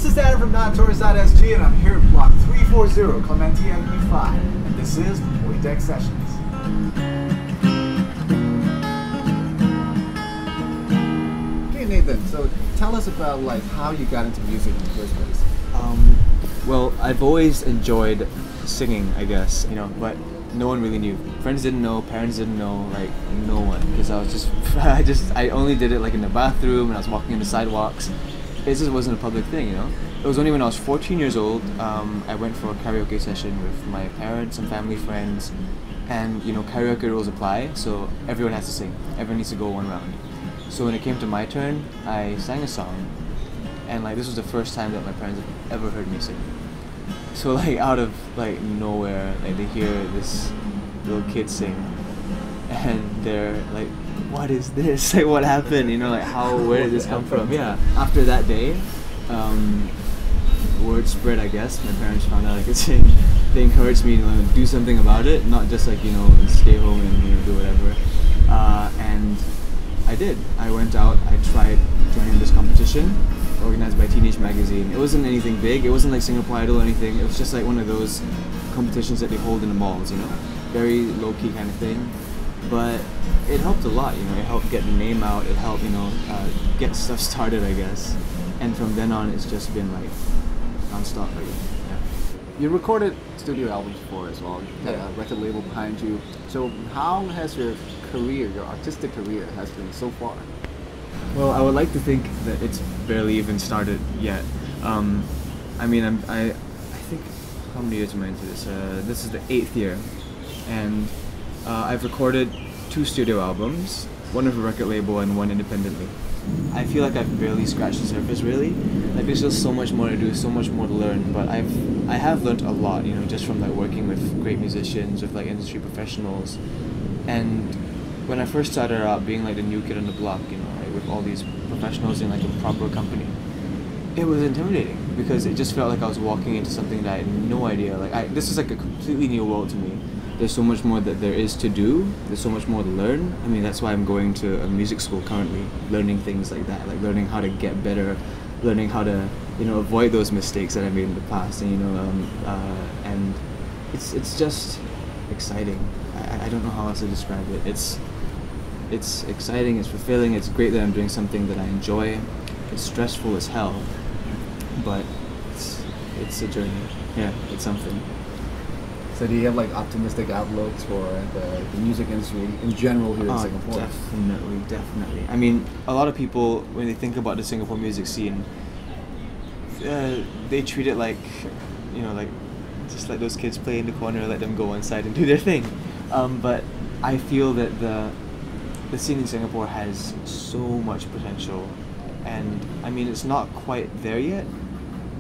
is Adam from notatourist.sg, and I'm here at block 340, Clementi Avenue 5, and this is the Void Deck Sessions. Okay, Nathan, so tell us about like how you got into music in the first place. Well, I've always enjoyed singing, I guess, but no one really knew. Friends didn't know, parents didn't know, like no one, because I was I only did it like in the bathroom and I was walking in the sidewalks. It just wasn't a public thing, It was only when I was 14 years old, I went for a karaoke session with my parents and family friends, and karaoke rules apply, so everyone has to sing. Everyone needs to go one round. So when it came to my turn, I sang a song, and like this was the first time that my parents have ever heard me sing. So like out of like nowhere, like they hear this little kid sing, and they're like, "What is this? Like, what happened? Where did this come from?" Yeah. After that day, word spread. I guess my parents found out I could sing. They encouraged me to do something about it, not just like stay home and do whatever. And I did. I went out. I tried joining this competition organized by Teenage Magazine. It wasn't anything big. It wasn't like Singapore Idol or anything. It was just like one of those competitions that they hold in the malls. Very low key kind of thing. But it helped a lot. It helped get the name out. It helped get stuff started, I guess. And from then on, it's just been like non-stop. Yeah. You recorded studio albums before as well. You had a record label behind you. So how has your career, your artistic career, has been so far? Well, I would like to think that it's barely even started yet. I think, how many years am I into this? This is the 8th year, and I've recorded 2 studio albums, one with a record label and one independently. I feel like I've barely scratched the surface, really. Like there's just so much more to do, so much more to learn. But I have learned a lot, just from like working with great musicians, with like industry professionals, and when I first started out being like the new kid on the block, like with all these professionals in like a proper company, it was intimidating because it just felt like I was walking into something that I had no idea. Like this is like a completely new world to me. There's so much more that there is to do. There's so much more to learn. I mean, that's why I'm going to a music school currently, learning things like that, like learning how to get better, learning how to avoid those mistakes that I made in the past, and it's just exciting. I don't know how else to describe it. It's exciting, it's fulfilling, it's great that I'm doing something that I enjoy. It's stressful as hell, but it's a journey. Yeah, it's something. So do you have like optimistic outlooks for the music industry in general here in Singapore? Definitely. I mean, a lot of people, when they think about the Singapore music scene, they treat it like, like just let those kids play in the corner, let them go inside and do their thing. But I feel that the scene in Singapore has so much potential, and I mean it's not quite there yet,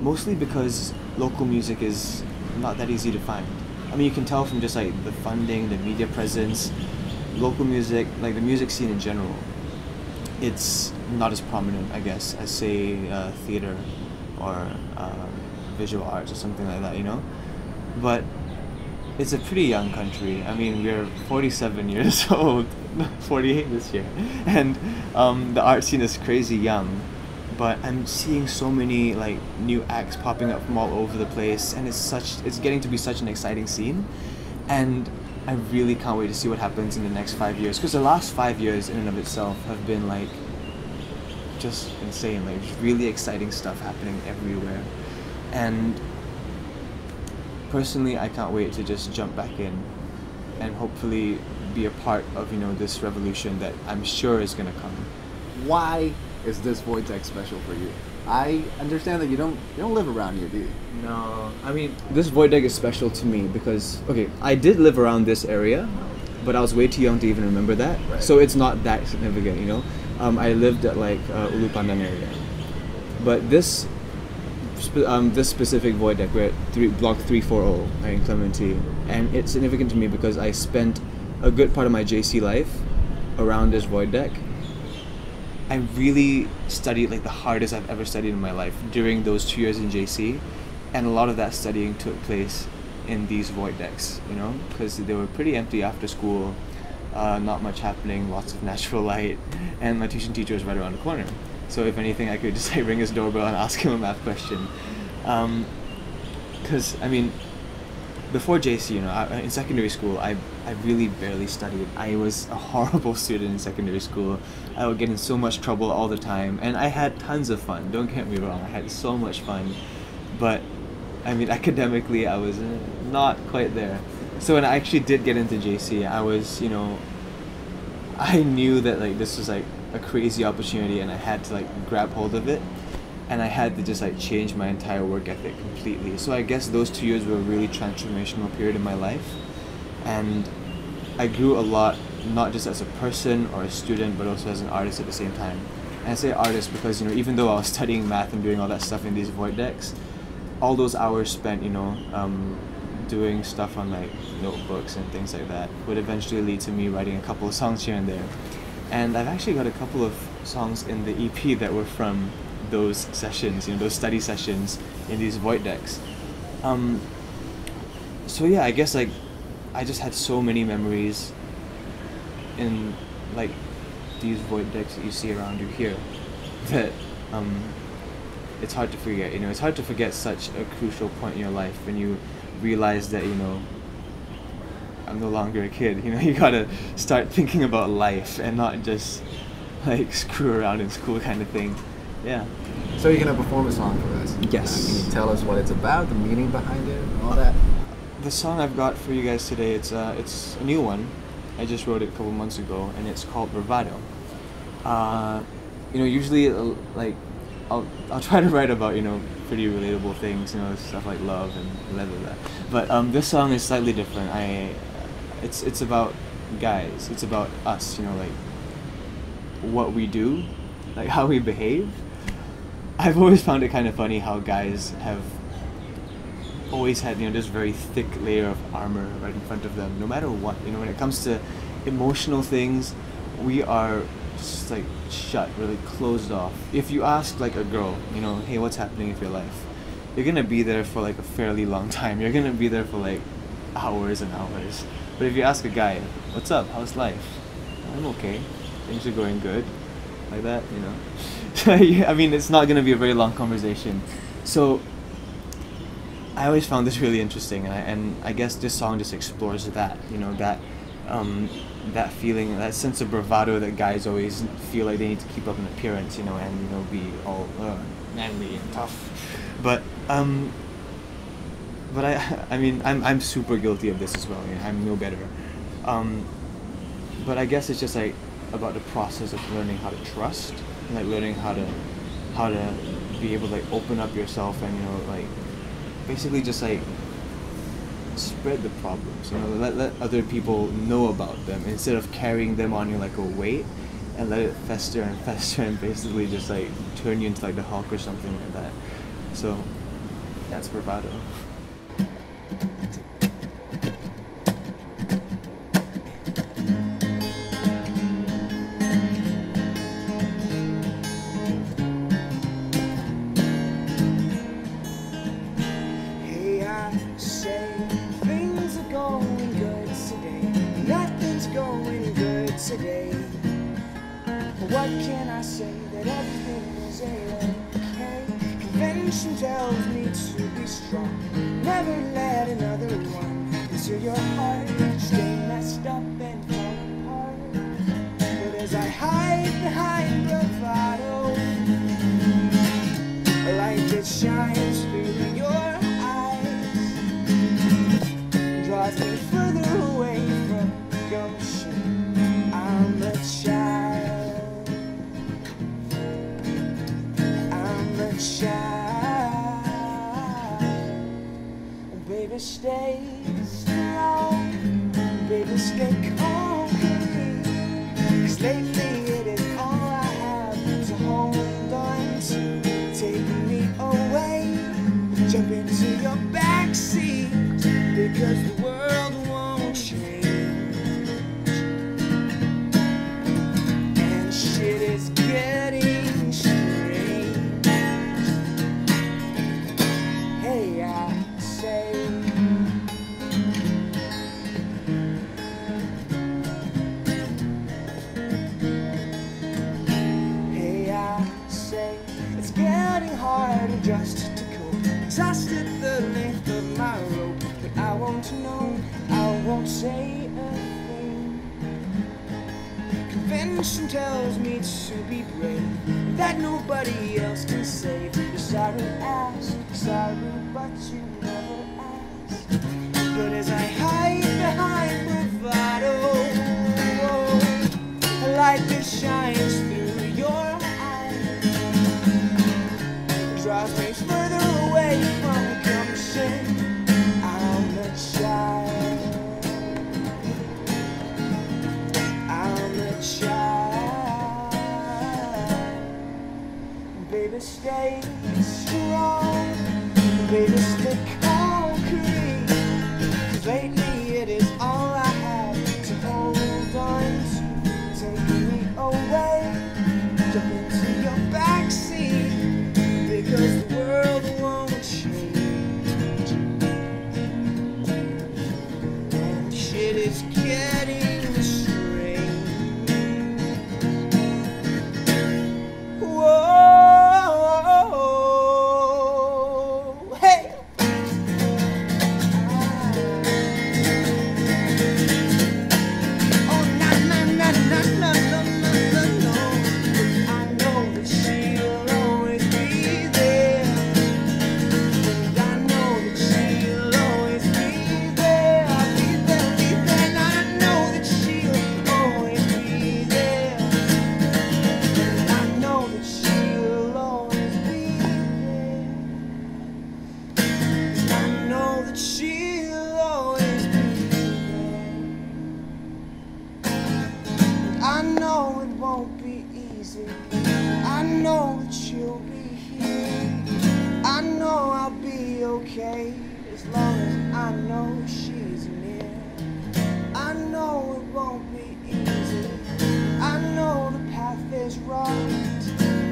mostly because local music is not that easy to find. I mean, you can tell from just like the funding, the media presence, local music, like the music scene in general, it's not as prominent, I guess, as say theater or visual arts or something like that, But it's a pretty young country. I mean, we're 47 years old, 48 this year, and the art scene is crazy young. But I'm seeing so many like new acts popping up from all over the place, and it's getting to be such an exciting scene, and I really can't wait to see what happens in the next 5 years. Because the last 5 years in and of itself have been like just insane. Like there's really exciting stuff happening everywhere, and personally, I can't wait to just jump back in and hopefully be a part of this revolution that I'm sure is gonna come. Why is this Void Deck special for you? I understand that you don't live around here, do you? No, I mean this Void Deck is special to me because I did live around this area, but I was way too young to even remember that. Right. So it's not that significant, I lived at like Ulu Pandan area, but this specific Void Deck, we're at block 340 in Clementi, and it's significant to me because I spent a good part of my JC life around this Void Deck. I really studied like the hardest I've ever studied in my life during those 2 years in JC, and a lot of that studying took place in these Void Decks, because they were pretty empty after school, not much happening, lots of natural light, and my tuition teacher was right around the corner. So if anything, I could just like ring his doorbell and ask him a math question. Because I mean, before JC, you know, in secondary school, I really barely studied. I was a horrible student in secondary school. I would get in so much trouble all the time, and I had tons of fun. Don't get me wrong, I had so much fun, but I mean, academically, I was not quite there. So when I actually did get into JC, I was, you know, I knew that like this was like a crazy opportunity, and I had to like grab hold of it, and I had to just like change my entire work ethic completely. So I guess those 2 years were a really transformational period in my life, and I grew a lot, not just as a person or a student, but also as an artist at the same time. And I say artist because, you know, even though I was studying math and doing all that stuff in these void decks, all those hours spent, you know, doing stuff on like notebooks and things like that would eventually lead to me writing a couple of songs here and there. And I've actually got a couple of songs in the EP that were from those sessions, you know, those study sessions in these void decks. So yeah, I guess like I just had so many memories in like these void decks that you see around you here that it's hard to forget. You know, it's hard to forget such a crucial point in your life when you realize that, you know, I'm no longer a kid. You know, you gotta start thinking about life and not just like screw around in school kind of thing. Yeah. So you're gonna perform a song for us? Yes. Can you tell us what it's about, the meaning behind it, and all that? The song I've got for you guys today, it's a new one. I just wrote it a couple months ago, and it's called Bravado. You know, usually like I'll try to write about, you know, pretty relatable things, you know, stuff like love and blah blah blah. But this song is slightly different. It's about guys. It's about us. You know, like what we do, like how we behave. I've always found it kind of funny how guys have always had, you know, this very thick layer of armor right in front of them, no matter what. You know, when it comes to emotional things, we are just like shut, really closed off. If you ask like a girl, you know, hey, what's happening with your life? You're gonna be there for like a fairly long time. You're gonna be there for like hours and hours. But if you ask a guy, what's up? How's life? I'm okay. Things are going good. Like that, you know. So I mean, it's not gonna be a very long conversation. So I always found this really interesting, and I guess this song just explores that, you know, that feeling, that sense of bravado that guys always feel like they need to keep up an appearance, you know, and, you know, be all manly and tough. But I mean, I'm super guilty of this as well. You know, I'm no better. But I guess it's just like about the process of learning how to trust, and like learning how to be able to like open up yourself and, you know, like basically just like spread the problems, you know, let other people know about them instead of carrying them on you like a weight, and let it fester and fester and basically just like turn you into like the Hulk or something like that. So that's Bravado. Today, what can I say that everything is okay? Convention tells me to be strong, never let another one into your heart. Stay messed up and fall apart. But as I hide behind bravado, a light that shines through your eyes draws me further away from gumption. I'm a child, I'm a child. Baby, stay strong, baby, stay calm with me. 'Cause lately it is all I have to hold on to. Take me away, jump into your backseat, because the world won't change. It is getting strange. Hey, I say, hey, I say. just to cope. Exhausted the length of my rope, but I won't know, I won't say a thing. Convention tells me to be brave, that nobody else can save. You're sorry, ask, sorry, but you never asked. But as I hide behind bravado, a light that shines through your eyes draws me further away from gumption. I'm a child, I'm a child. Baby, stay strong, baby, stay concrete. 'Cause lately it is all I have to hold on to. Take me away, jump into your backseat, because the world won't change, and shit is getting strange. Whoa, hey! Oh, na na na na na na na na. I know that she'll always be there, and I know that she'll always be there. I'll be there, and I know that she'll always be there, and I know that she'll always be there. I know that she'll always be there. I know it won't be easy. I know that you'll be here. I know I'll be okay as long as I know she's near. I know it won't be easy. I know the path is right.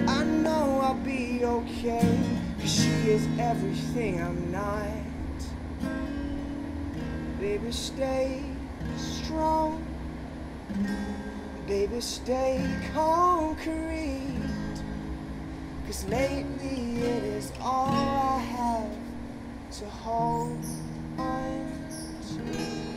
I know I'll be okay, 'cause she is everything I'm not. Baby, stay strong. Baby, stay concrete. 'Cause lately it is all I have to hold on to.